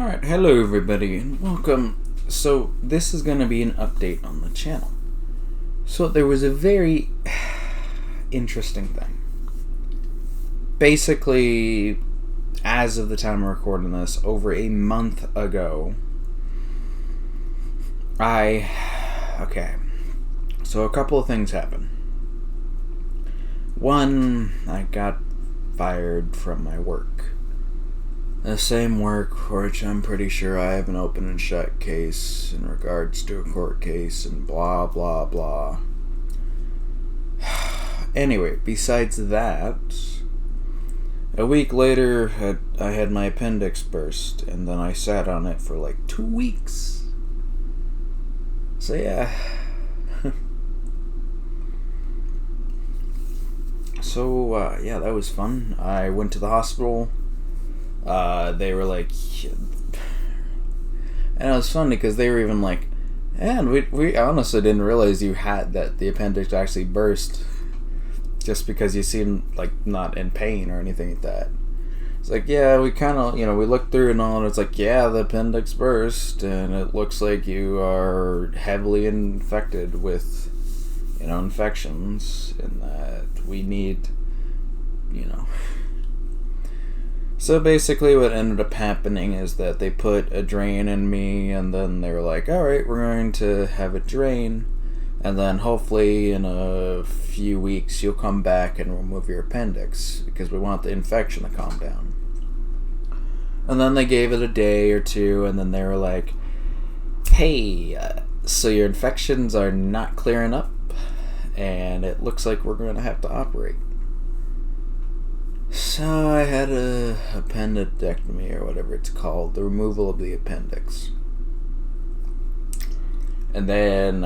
Alright, hello everybody and welcome. So this is going to be an update on the channel. So there was a very interesting thing. Basically, as of the time of recording this, over a month ago, so a couple of things happened. One, I got fired from my work. The same work, which I'm pretty sure I have an open and shut case in regards to a court case and blah blah blah. Anyway, besides that, a week later I had my appendix burst, and then I sat on it for like 2 weeks. So yeah. Yeah, that was fun. I went to the hospital. They were like, and it was funny because they were even like, and we honestly didn't realize you had that the appendix actually burst, just because you seemed like not in pain or anything like that. It's like, yeah, we kind of, we looked through and all, and it's like, yeah, the appendix burst, and it looks like you are heavily infected with, infections, and that we need, So basically what ended up happening is that they put a drain in me, and then they were like, alright, we're going to have it drain, and then hopefully in a few weeks you'll come back and remove your appendix, because we want the infection to calm down. And then they gave it a day or two, and then they were like, hey, so your infections are not clearing up, and it looks like we're going to have to operate. So I had a appendectomy, or whatever it's called, the removal of the appendix. And then,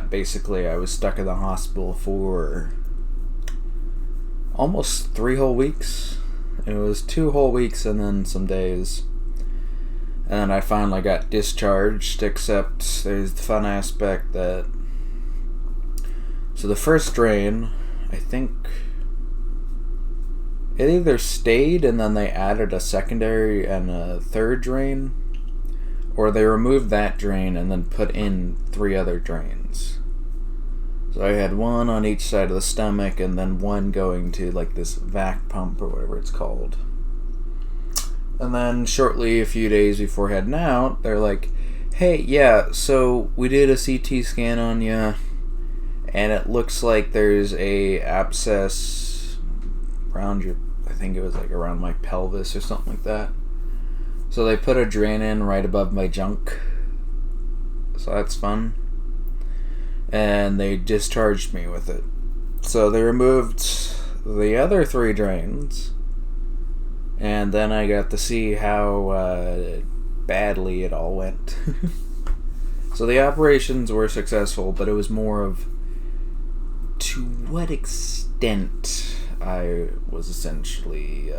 basically I was stuck in the hospital for almost 3 whole weeks. It was 2 whole weeks and then some days. And I finally got discharged, except there's the fun aspect that... So the first drain, I think... It either stayed and then they added a secondary and a third drain, or they removed that drain and then put in 3 other drains. So I had one on each side of the stomach, and then one going to like this vac pump or whatever it's called. And then shortly, a few days before heading out, they're like, hey, yeah, so we did a CT scan on you, and it looks like there's a abscess around your, I think it was like around my pelvis or something like that. So they put a drain in right above my junk. So that's fun. And they discharged me with it. So they removed the other 3 drains. And then I got to see how badly it all went. So the operations were successful, but it was more of to what extent I was essentially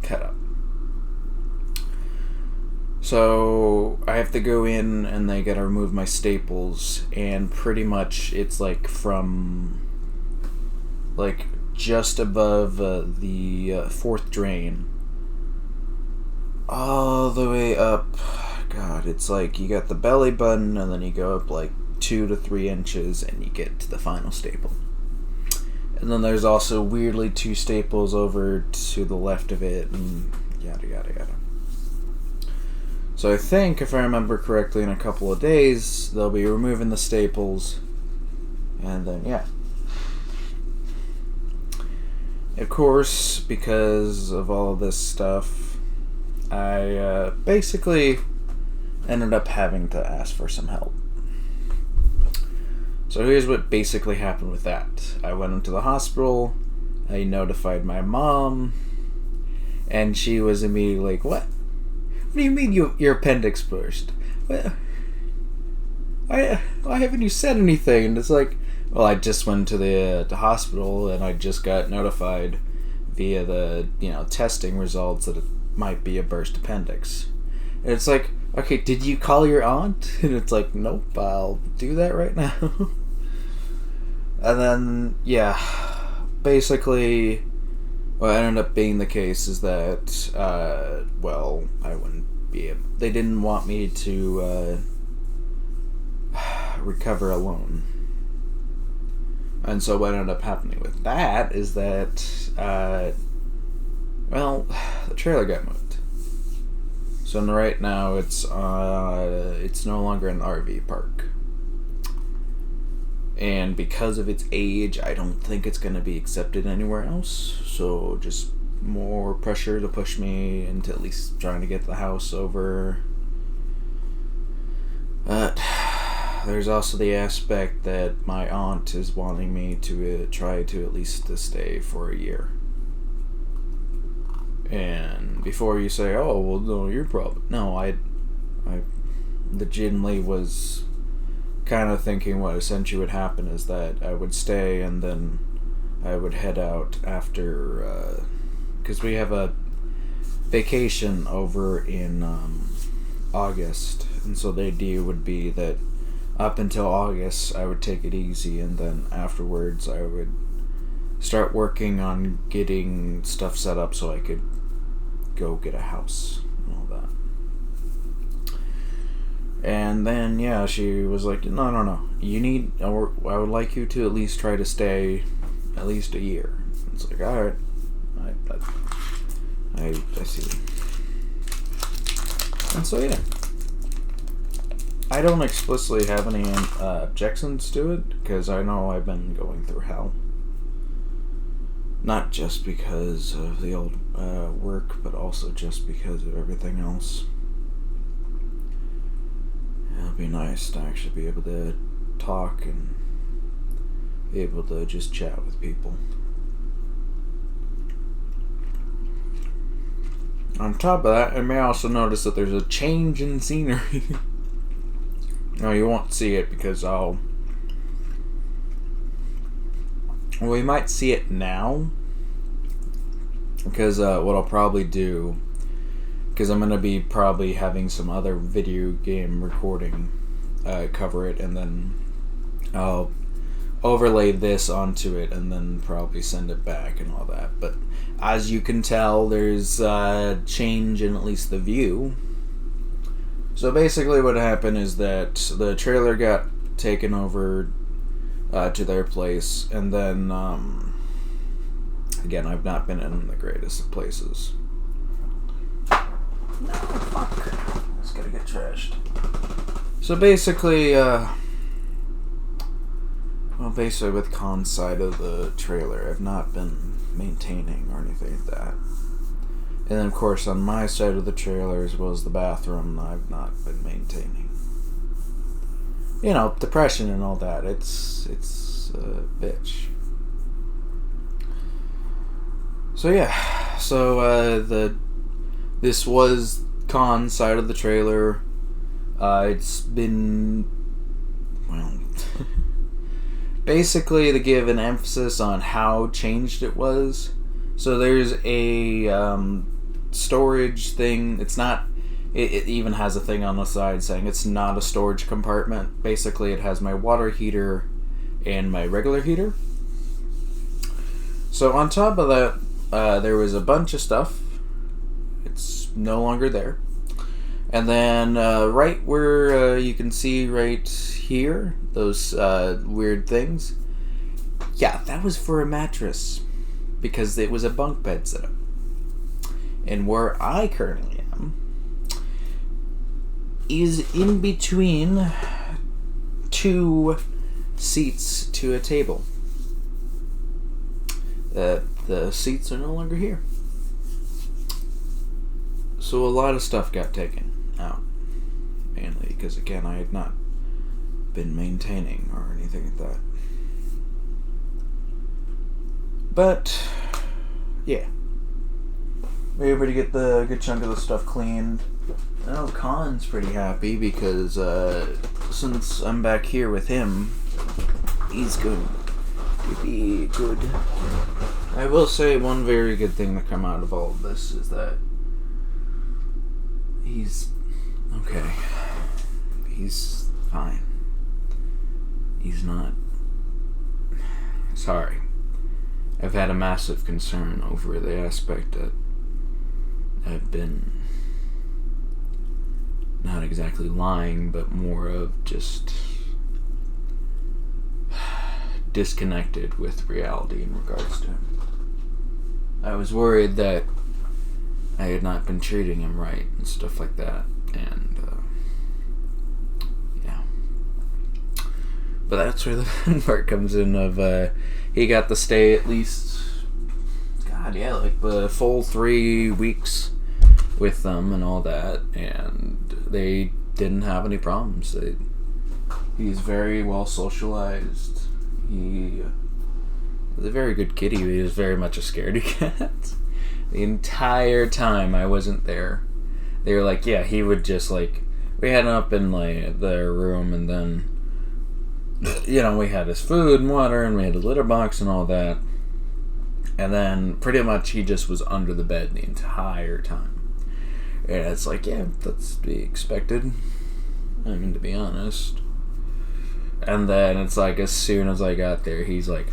cut up. So I have to go in and they gotta remove my staples, and pretty much it's like from like just above the 4th drain all the way up. God, it's like you got the belly button and then you go up like 2 to 3 inches and you get to the final staple. And then there's also weirdly 2 staples over to the left of it, and yada yada yada. So I think, if I remember correctly, in a couple of days, they'll be removing the staples, and then, yeah. Of course, because of all of this stuff, I basically ended up having to ask for some help. So here's what basically happened with that. I went into the hospital, I notified my mom, and she was immediately like, what? What do you mean your appendix burst? Why haven't you said anything? And it's like, well, I just went to the hospital and I just got notified via the, testing results that it might be a burst appendix. And it's like, okay, did you call your aunt? And it's like, nope, I'll do that right now. And then, basically, what ended up being the case is that, I went they didn't want me to recover alone. And so what ended up happening with that is that, the trailer got moved. So right now it's no longer an RV park. And because of its age, I don't think it's going to be accepted anywhere else. So just more pressure to push me into at least trying to get the house over. There's also the aspect that my aunt is wanting me to try to at least to stay for a year. And before you say, oh, well, no, your problem. No, I legitimately was kind of thinking what essentially would happen is that I would stay and then I would head out after, because we have a vacation over in August. And so the idea would be that up until August, I would take it easy, and then afterwards, I would start working on getting stuff set up so I could go get a house and all that. And then, yeah, she was like, no. I would like you to at least try to stay at least a year. It's like, alright. I see. And so, yeah. I don't explicitly have any objections to it, because I know I've been going through hell. Not just because of the old work, but also just because of everything else. It'll be nice to actually be able to talk and be able to just chat with people. On top of that, I may also notice that there's a change in scenery. No, you won't see it because we might see it now. Because what I'll probably do, because I'm going to be probably having some other video game recording cover it, and then I'll overlay this onto it and then probably send it back and all that. But as you can tell, there's a change in at least the view. So basically what happened is that the trailer got taken over to their place, and then, again, I've not been in the greatest of places. No, fuck. It's gonna get trashed. So basically, basically with Khan's side of the trailer, I've not been maintaining or anything like that. And then, of course, on my side of the trailer, as well as the bathroom, I've not been maintaining. You know, depression and all that. It's a bitch. So, yeah. So, this was Khan's side of the trailer. It's been, basically to give an emphasis on how changed it was. So there's a storage thing. It's not, it even has a thing on the side saying it's not a storage compartment. Basically, it has my water heater and my regular heater. So on top of that, there was a bunch of stuff. It's no longer there. And then right where you can see right here, those weird things. Yeah, that was for a mattress, because it was a bunk bed setup. And where I currently am is in between two seats to a table. The seats are no longer here. So a lot of stuff got taken out. Mainly because, again, I had not been maintaining or anything like that. But, yeah. We were able to get the good chunk of the stuff cleaned. I know Khan's pretty happy because since I'm back here with him, he's going to be good. I will say one very good thing to come out of all of this is that he's okay. He's fine. He's not. Sorry. I've had a massive concern over the aspect that I've been not exactly lying, but more of just disconnected with reality in regards to him. I was worried that I had not been treating him right and stuff like that, and yeah. But that's where the fun part comes in of he got to stay at least, like the full 3 weeks with them and all that, and they didn't have any problems. He's very well socialized. He was a very good kitty. He was very much a scaredy cat. The entire time I wasn't there, they were like, yeah, he would just like, we had him up in like their room, and then, you know, we had his food and water, and we had a litter box and all that, and then pretty much he just was under the bed the entire time. And it's like, yeah, that's to be expected, I mean, to be honest. And then it's like, as soon as I got there, he's like,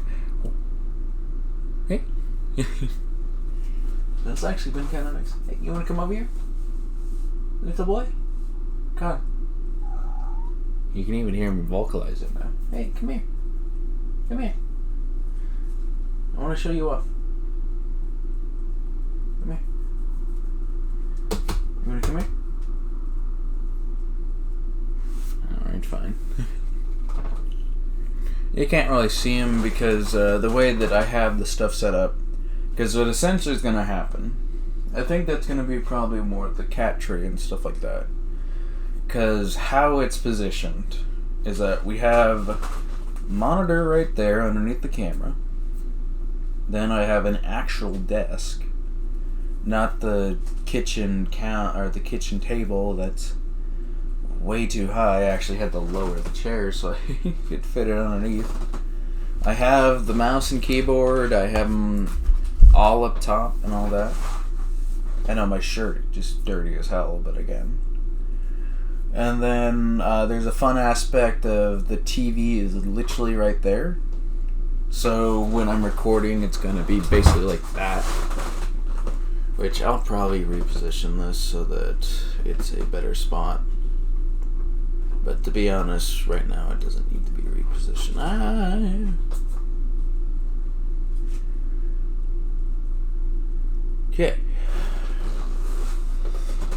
hey. That's actually been kind of nice. Hey, you want to come over here? Little boy? Come on. You can even hear me vocalize it now. Hey, come here. Come here. I want to show you off. Come here. You want to come here? Alright, fine. You can't really see him because the way that I have the stuff set up, because what essentially is going to happen, I think that's going to be probably more the cat tree and stuff like that. Because how it's positioned is that we have a monitor right there underneath the camera. Then I have an actual desk, not the kitchen the kitchen table that's way too high. I actually had to lower the chair so I could fit it underneath. I have the mouse and keyboard. I have them all up top and all that. I know my shirt just dirty as hell, but again. And then there's a fun aspect of the TV is literally right there. So when I'm recording, it's going to be basically like that. Which I'll probably reposition this so that it's a better spot. But to be honest, right now it doesn't need to be repositioned. Okay.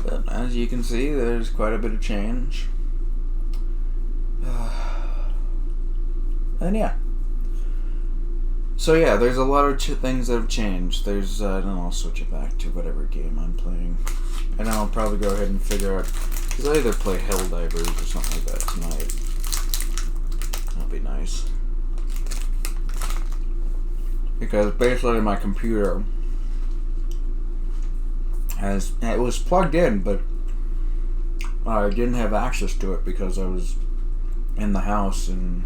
But as you can see, there's quite a bit of change. And yeah. So yeah, there's a lot of things that have changed. There's, and I'll switch it back to whatever game I'm playing. And I'll probably go ahead and figure out, because I either play Helldivers or something like that tonight. That'll be nice. Because basically my computer it was plugged in, but I didn't have access to it because I was in the house and,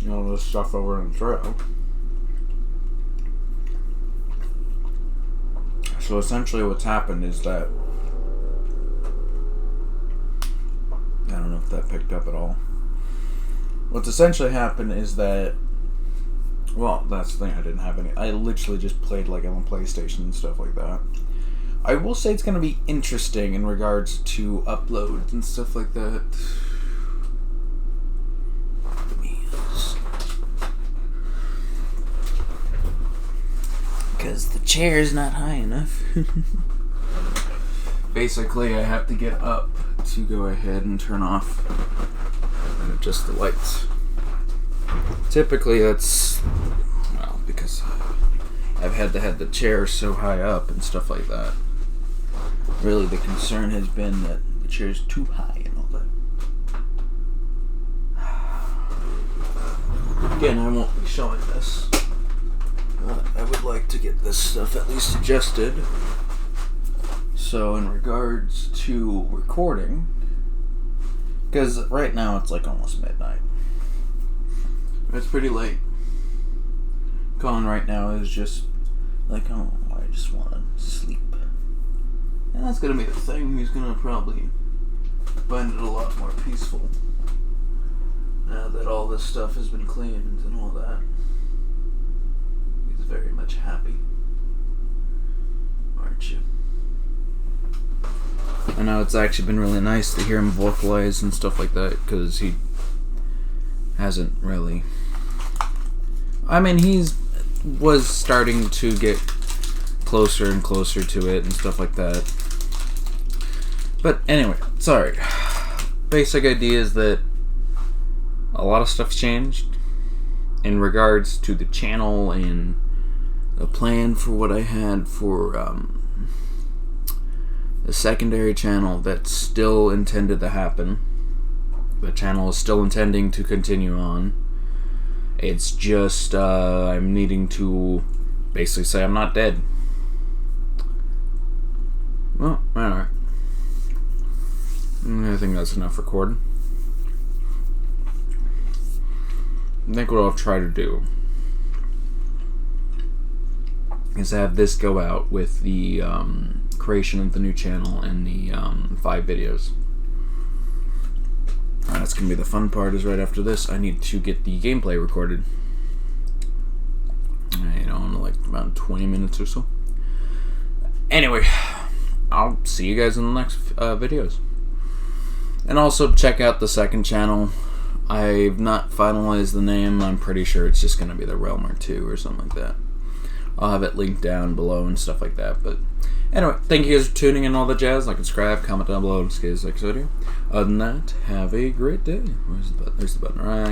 you know, this stuff over in the trail. So essentially what's happened is that, I don't know if that picked up at all. What's essentially happened is that, well, that's the thing, I didn't have any. I literally just played like on the PlayStation and stuff like that. I will say it's going to be interesting in regards to uploads and stuff like that. Because the chair is not high enough. Basically, I have to get up to go ahead and turn off and adjust the lights. Typically, that's, well, because I've had to have the chair so high up and stuff like that. Really, the concern has been that the chair is too high and all that. Again, I won't be showing this. I would like to get this stuff at least adjusted. So in regards to recording, because right now it's like almost midnight. It's pretty late. Colin right now is just like, oh, I just want to sleep. And that's going to be the thing. He's going to probably find it a lot more peaceful now that all this stuff has been cleaned and all that. He's very much happy. Aren't you? I know it's actually been really nice to hear him vocalize and stuff like that, because he hasn't really. I mean, was starting to get closer and closer to it and stuff like that. But anyway, sorry. Basic idea is that a lot of stuff's changed in regards to the channel and the plan for what I had for the secondary channel. That's still intended to happen. The channel is still intending to continue on. It's just I'm needing to basically say I'm not dead. Well, alright. I think that's enough recording. I think what I'll try to do is have this go out with the creation of the new channel and the 5 videos. That's going to be the fun part, is right after this I need to get the gameplay recorded. You know, in like about 20 minutes or so. Anyway, I'll see you guys in the next videos. And also check out the second channel. I've not finalized the name. I'm pretty sure it's just going to be the Realmer 2 or something like that. I'll have it linked down below and stuff like that. But anyway, thank you guys for tuning in, all the jazz. Like and subscribe, comment down below, and see you next video. Other than that, have a great day. There's the button, right?